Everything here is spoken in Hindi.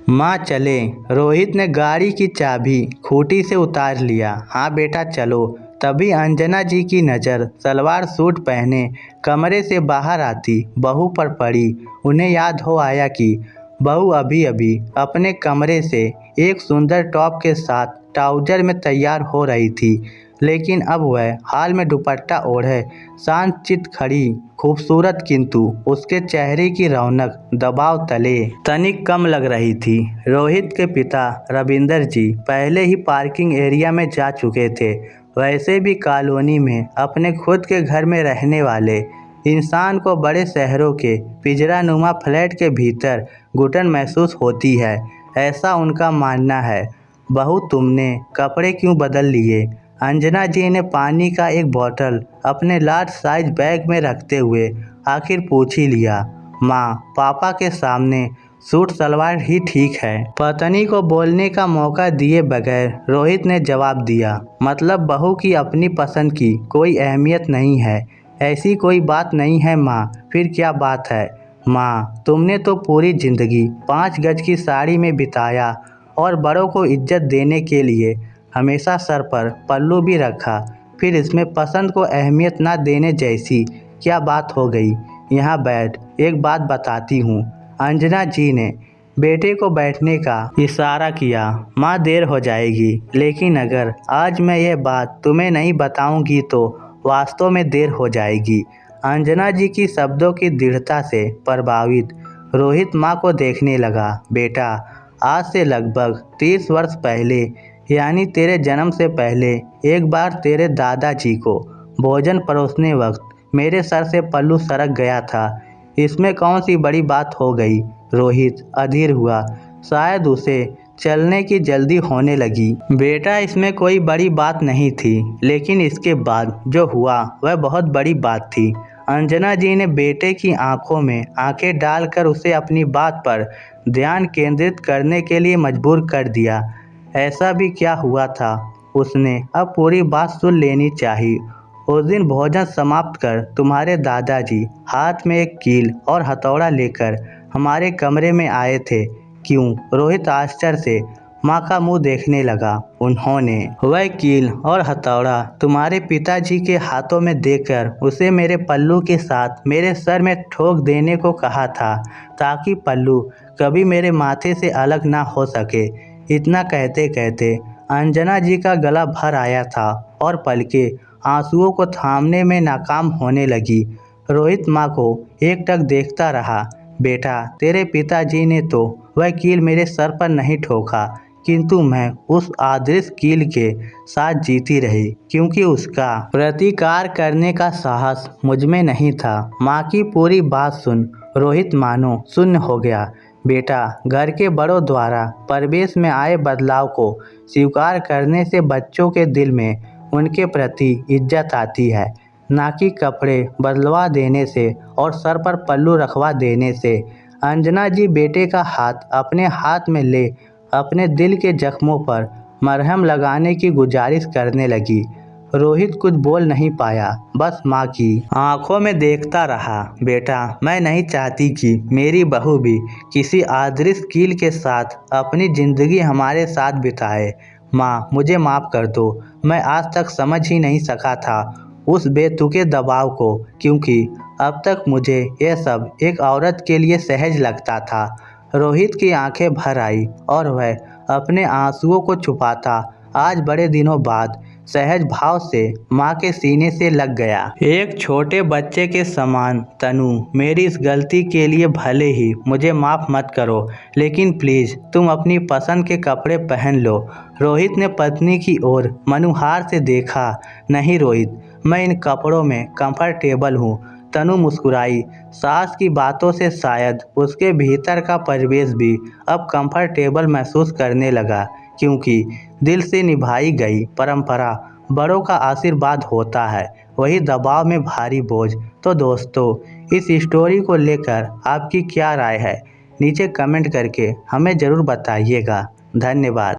माँ चले। रोहित ने गाड़ी की चाबी खूंटी से उतार लिया। हाँ बेटा चलो। तभी अंजना जी की नज़र सलवार सूट पहने कमरे से बाहर आती बहू पर पड़ी। उन्हें याद हो आया कि बहू अभी अभी अपने कमरे से एक सुंदर टॉप के साथ ट्राउजर में तैयार हो रही थी, लेकिन अब वह हाल में दुपट्टा ओढ़े शांत चित खड़ी, खूबसूरत, किंतु उसके चेहरे की रौनक दबाव तले तनिक कम लग रही थी। रोहित के पिता रविंदर जी पहले ही पार्किंग एरिया में जा चुके थे। वैसे भी कॉलोनी में अपने खुद के घर में रहने वाले इंसान को बड़े शहरों के पिंजरानुमा फ्लैट के भीतर घुटन महसूस होती है, ऐसा उनका मानना है। बहू तुमने कपड़े क्यों बदल लिए? अंजना जी ने पानी का एक बोतल अपने लार्ज साइज बैग में रखते हुए आखिर पूछ ही लिया। माँ, पापा के सामने सूट सलवार ही ठीक है। पत्नी को बोलने का मौका दिए बगैर रोहित ने जवाब दिया, मतलब बहू की अपनी पसंद की कोई अहमियत नहीं है? ऐसी कोई बात नहीं है माँ। फिर क्या बात है? माँ, तुमने तो पूरी जिंदगी 5 गज की साड़ी में बिताया और बड़ों को इज्जत देने के लिए हमेशा सर पर पल्लू भी रखा, फिर इसमें पसंद को अहमियत ना देने जैसी क्या बात हो गई? यहाँ बैठ, एक बात बताती हूँ। अंजना जी ने बेटे को बैठने का इशारा किया। माँ, देर हो जाएगी, लेकिन अगर आज मैं ये बात तुम्हें नहीं बताऊंगी तो वास्तव में देर हो जाएगी। अंजना जी की शब्दों की दृढ़ता से प्रभावित रोहित माँ को देखने लगा। बेटा, आज से लगभग 30 वर्ष पहले, यानी तेरे जन्म से पहले, एक बार तेरे दादाजी को भोजन परोसने वक्त मेरे सर से पल्लू सरक गया था। इसमें कौन सी बड़ी बात हो गई? रोहित अधीर हुआ। शायद उसे चलने की जल्दी होने लगी। बेटा, इसमें कोई बड़ी बात नहीं थी, लेकिन इसके बाद जो हुआ वह बहुत बड़ी बात थी। अंजना जी ने बेटे की आंखों में आंखें डालकर उसे अपनी बात पर ध्यान केंद्रित करने के लिए मजबूर कर दिया। ऐसा भी क्या हुआ था? उसने अब पूरी बात सुन लेनी चाहिए। उस दिन भोजन समाप्त कर तुम्हारे दादाजी हाथ में एक कील और हथौड़ा लेकर हमारे कमरे में आए थे। क्यों? रोहित आश्चर्य से माँ का मुंह देखने लगा। उन्होंने वह कील और हथौड़ा तुम्हारे पिताजी के हाथों में देकर उसे मेरे पल्लू के साथ मेरे सर में ठोक देने को कहा था, ताकि पल्लू कभी मेरे माथे से अलग ना हो सके। इतना कहते कहते अंजना जी का गला भर आया था और पलकें आंसुओं को थामने में नाकाम होने लगी। रोहित माँ को एकटक देखता रहा। बेटा, तेरे पिताजी ने तो वह कील मेरे सर पर नहीं ठोका, किंतु मैं उस आदर्श कील के साथ जीती रही, क्योंकि उसका प्रतिकार करने का साहस मुझमें नहीं था। माँ की पूरी बात सुन रोहित मानो शून्य हो गया। बेटा, घर के बड़ों द्वारा परिवेश में आए बदलाव को स्वीकार करने से बच्चों के दिल में उनके प्रति इज्जत आती है, ना कि कपड़े बदलवा देने से और सर पर पल्लू रखवा देने से। अंजना जी बेटे का हाथ अपने हाथ में ले अपने दिल के जख्मों पर मरहम लगाने की गुजारिश करने लगी। रोहित कुछ बोल नहीं पाया, बस माँ की आंखों में देखता रहा। बेटा, मैं नहीं चाहती कि मेरी बहू भी किसी आदर्श कील के साथ अपनी ज़िंदगी हमारे साथ बिताए। माँ, मुझे माफ़ कर दो। मैं आज तक समझ ही नहीं सका था उस बेतुके दबाव को, क्योंकि अब तक मुझे यह सब एक औरत के लिए सहज लगता था। रोहित की आंखें भर आई और वह अपने आंसुओं को छुपाता आज बड़े दिनों बाद सहज भाव से माँ के सीने से लग गया। एक छोटे बच्चे के समान। तनु, मेरी इस गलती के लिए भले ही मुझे माफ़ मत करो, लेकिन प्लीज़ तुम अपनी पसंद के कपड़े पहन लो। रोहित ने पत्नी की ओर मनुहार से देखा। नहीं रोहित, मैं इन कपड़ों में कंफर्टेबल हूँ। तनु मुस्कुराई। सास की बातों से शायद उसके भीतर का परिवेश भी अब कंफर्टेबल महसूस करने लगा, क्योंकि दिल से निभाई गई परंपरा बड़ों का आशीर्वाद होता है, वही दबाव में भारी बोझ। तो दोस्तों, इस स्टोरी को लेकर आपकी क्या राय है? नीचे कमेंट करके हमें ज़रूर बताइएगा। धन्यवाद।